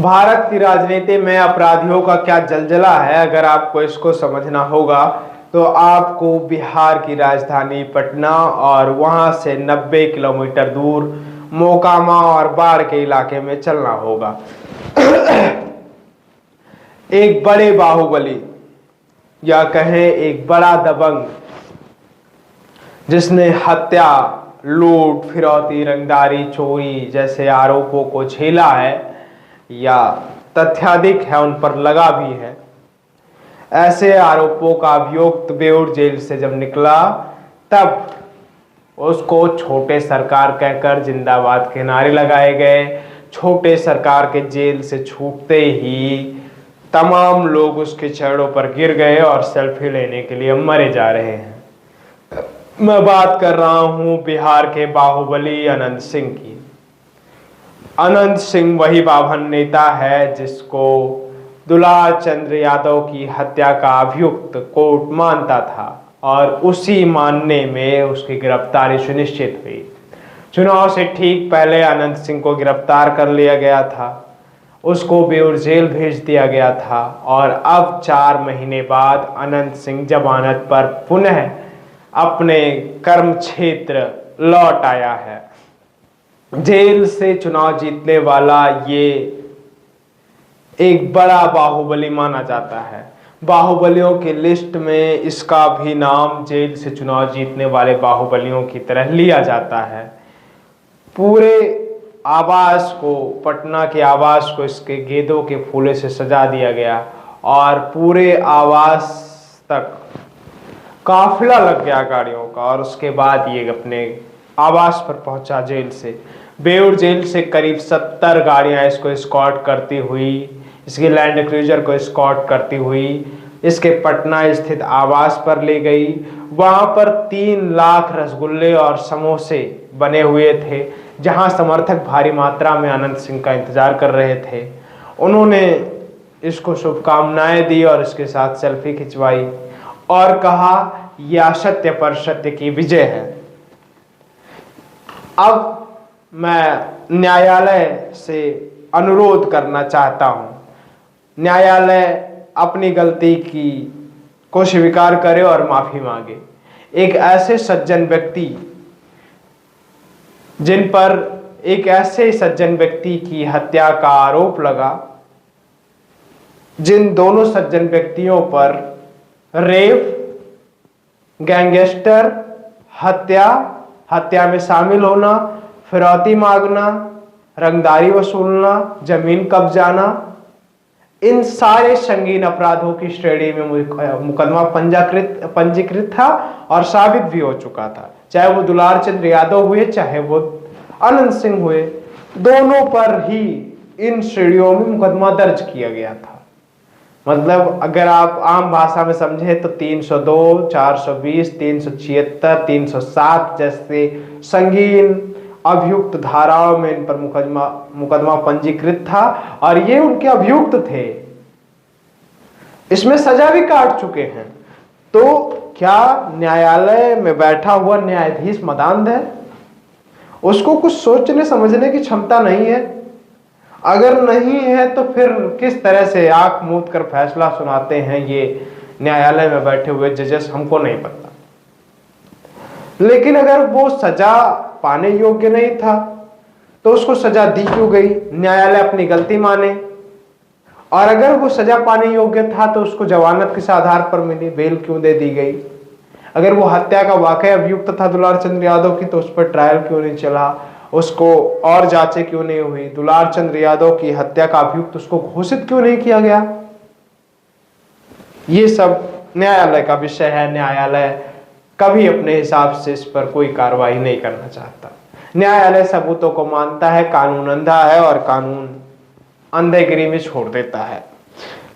भारत की राजनीति में अपराधियों का क्या जलजला है, अगर आपको इसको समझना होगा तो आपको बिहार की राजधानी पटना और वहां से 90 किलोमीटर दूर मोकामा और बाढ़ के इलाके में चलना होगा। एक बड़े बाहुबली या कहें एक बड़ा दबंग जिसने हत्या, लूट, फिरौती, रंगदारी, चोरी जैसे आरोपों को झेला है या तथ्याधिक है उन पर लगा भी है, ऐसे आरोपों का अभियुक्त बेऊर जेल से जब निकला तब उसको छोटे सरकार कहकर जिंदाबाद के नारे लगाए गए। छोटे सरकार के जेल से छूटते ही तमाम लोग उसके चरणों पर गिर गए और सेल्फी लेने के लिए मरे जा रहे हैं। मैं बात कर रहा हूं बिहार के बाहुबली अनंत सिंह की। अनंत सिंह वही बाभन नेता है जिसको दुलार चंद्र यादव की हत्या का अभियुक्त कोर्ट मानता था और उसी मानने में उसकी गिरफ्तारी सुनिश्चित हुई। चुनाव से ठीक पहले अनंत सिंह को गिरफ्तार कर लिया गया था, उसको बेऊर जेल भेज दिया गया था और अब 4 महीने बाद अनंत सिंह जमानत पर पुनः अपने कर्म क्षेत्र लौट आया है। जेल से चुनाव जीतने वाला ये एक बड़ा बाहुबली माना जाता है। बाहुबलियों की लिस्ट में इसका भी नाम जेल से चुनाव जीतने वाले बाहुबलियों की तरह लिया जाता है। पूरे आवास को, पटना के आवास को इसके गेंदों के फूलों से सजा दिया गया और पूरे आवास तक काफिला लग गया गाड़ियों का और उसके बाद ये अपने आवास पर पहुंचा। जेल से, बेऊर जेल से करीब 70 गाड़ियां इसको एस्कॉर्ट करती हुई, इसके लैंड क्रूजर को एस्कॉर्ट करती हुई इसके पटना स्थित आवास पर ले गई। वहां पर 3 लाख रसगुल्ले और समोसे बने हुए थे, जहां समर्थक भारी मात्रा में अनंत सिंह का इंतजार कर रहे थे। उन्होंने इसको शुभकामनाएं दी और इसके साथ सेल्फी खिंचवाई और कहा यह असत्य पर सत्य की विजय है। अब मैं न्यायालय से अनुरोध करना चाहता हूं, न्यायालय अपनी गलती को स्वीकार करे और माफी मांगे। एक ऐसे सज्जन व्यक्ति की हत्या का आरोप लगा, जिन दोनों सज्जन व्यक्तियों पर रेप, गैंगस्टर, हत्या में शामिल होना, फिरौती मांगना, रंगदारी वसूलना, जमीन कब्जाना, इन सारे संगीन अपराधों की श्रेणी में मुकदमा पंजीकृत था और साबित भी हो चुका था। चाहे वो दुलार चंद्र यादव हुए, चाहे वो अनंत सिंह हुए, दोनों पर ही इन श्रेणियों में मुकदमा दर्ज किया गया था। मतलब अगर आप आम भाषा में समझे तो 302, 420, 376, 307 जैसे संगीन अभियुक्त धाराओं में इन पर मुकदमा पंजीकृत था और ये उनके अभियुक्त थे। इसमें सजा भी काट चुके हैं। तो क्या न्यायालय में बैठा हुआ न्यायाधीश मदांध है? उसको कुछ सोचने समझने की क्षमता नहीं है? अगर नहीं है तो फिर किस तरह से आंख मूंद कर फैसला सुनाते हैं ये न्यायालय में बैठे हुए जजेस, हमको नहीं पता। लेकिन अगर वो सजा पाने योग्य नहीं था तो उसको सजा दी क्यों गई? न्यायालय अपनी गलती माने। और अगर वो सजा पाने योग्य था तो उसको जमानत किस आधार पर मिली, बेल क्यों दे दी गई? अगर वो हत्या का वाकई अभियुक्त था दुलार चंद्र यादव की तो उस पर ट्रायल क्यों नहीं चला, उसको और जांचें क्यों नहीं हुई? दुलार चंद्र यादव की हत्या का अभियुक्त उसको घोषित क्यों नहीं किया गया? ये सब न्यायालय का विषय है। न्यायालय कभी अपने हिसाब से इस पर कोई कार्रवाई नहीं करना चाहता। न्यायालय सबूतों को मानता है, कानून अंधा है और कानून अंधेगिरी में छोड़ देता है।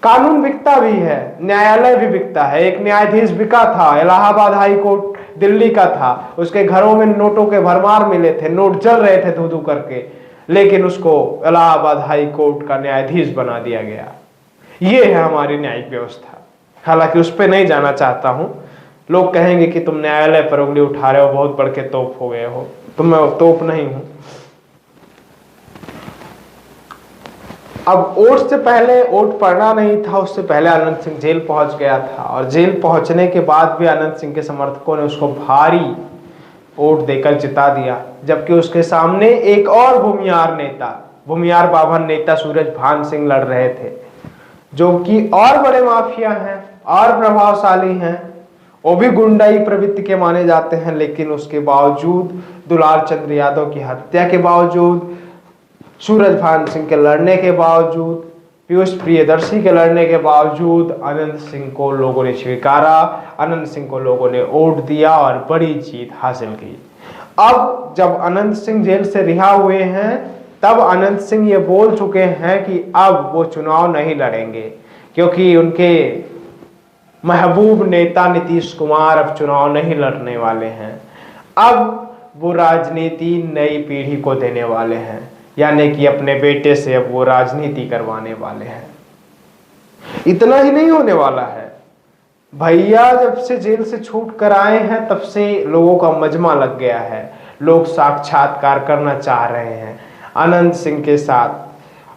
कानून बिकता भी है, न्यायालय भी बिकता है। एक न्यायाधीश बिका था, इलाहाबाद हाई कोर्ट दिल्ली का था, उसके घरों में नोटों के भरमार मिले थे, नोट जल रहे थे धू धू करके, लेकिन उसको इलाहाबाद हाई कोर्ट का न्यायाधीश बना दिया गया। ये है हमारी न्यायिक व्यवस्था। हालांकि उस पर नहीं जाना चाहता हूं। लोग कहेंगे कि तुम न्यायालय पर उंगली उठा रहे हो, बहुत बड़े तोप हो गए हो। तो मैं तोप नहीं हूं। अब ओट से पहले, ओट पड़ना नहीं था, उससे पहले अनंत सिंह जेल पहुंच गया था और जेल पहुंचने के बाद भी अनंत सिंह के समर्थकों ने उसको भारी वोट देकर जिता दिया। जबकि उसके सामने एक और भूमिहार नेता, भूमिहार बाभन नेता सूरजभान सिंह लड़ रहे थे, जो कि और बड़े माफिया हैं और प्रभावशाली हैं, वो भी गुंडाई प्रवृत्ति के माने जाते हैं। लेकिन उसके बावजूद, दुलाल चंद्र यादव की हत्या के बावजूद, सूरजभान सिंह के लड़ने के बावजूद, पीयूष प्रियदर्शी के लड़ने के बावजूद अनंत सिंह को लोगों ने स्वीकारा, अनंत सिंह को लोगों ने वोट दिया और बड़ी जीत हासिल की। अब जब अनंत सिंह जेल से रिहा हुए हैं, तब अनंत सिंह ये बोल चुके हैं कि अब वो चुनाव नहीं लड़ेंगे, क्योंकि उनके महबूब नेता नीतीश कुमार अब चुनाव नहीं लड़ने वाले हैं। अब वो राजनीति नई पीढ़ी को देने वाले हैं, यानी कि अपने बेटे से अब वो राजनीति करवाने वाले हैं। इतना ही नहीं होने वाला है, भैया जब से जेल से छूट कर आए हैं तब से लोगों का मजमा लग गया है। लोग साक्षात्कार करना चाह रहे हैं अनंत सिंह के साथ,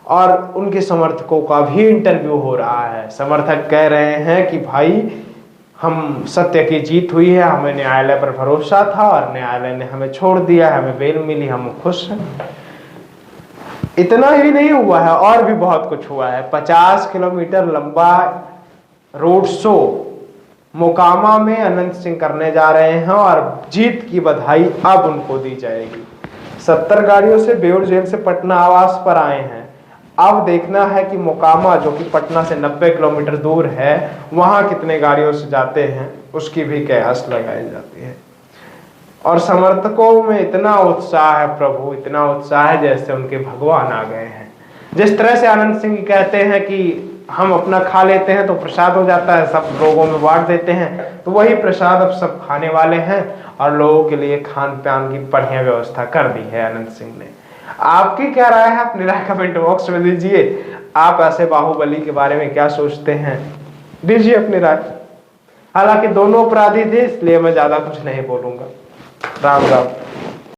और उनके समर्थकों का भी इंटरव्यू हो रहा है। समर्थक कह रहे हैं कि भाई हम, सत्य की जीत हुई है, हमें न्यायालय पर भरोसा था और न्यायालय ने हमें छोड़ दिया, हमें बेल मिली, हम खुश हैं। इतना ही नहीं हुआ है, और भी बहुत कुछ हुआ है। 50 किलोमीटर लंबा रोड शो मोकामा में अनंत सिंह करने जा रहे हैं और जीत की बधाई अब उनको दी जाएगी। 70 गाड़ियों से बेउर जेल से पटना आवास पर आए हैं। अब देखना है कि मोकामा, जो कि पटना से 90 किलोमीटर दूर है, वहां कितने गाड़ियों से जाते हैं, उसकी भी कयास लगाई जाती है। और समर्थकों में इतना उत्साह है प्रभु, इतना उत्साह है जैसे उनके भगवान आ गए हैं। जिस तरह से अनंत सिंह कहते हैं कि हम अपना खा लेते हैं तो प्रसाद हो जाता है, सब लोगों में बांट देते हैं, तो वही प्रसाद अब सब खाने वाले हैं और लोगों के लिए खान पान की बढ़िया व्यवस्था कर दी है अनंत सिंह ने। आपकी क्या राय है, अपनी राय कमेंट बॉक्स में दीजिए। आप ऐसे बाहुबली के बारे में क्या सोचते हैं, दीजिए अपनी राय। हालांकि दोनों अपराधी थे, इसलिए मैं ज्यादा कुछ नहीं बोलूंगा। राम राम।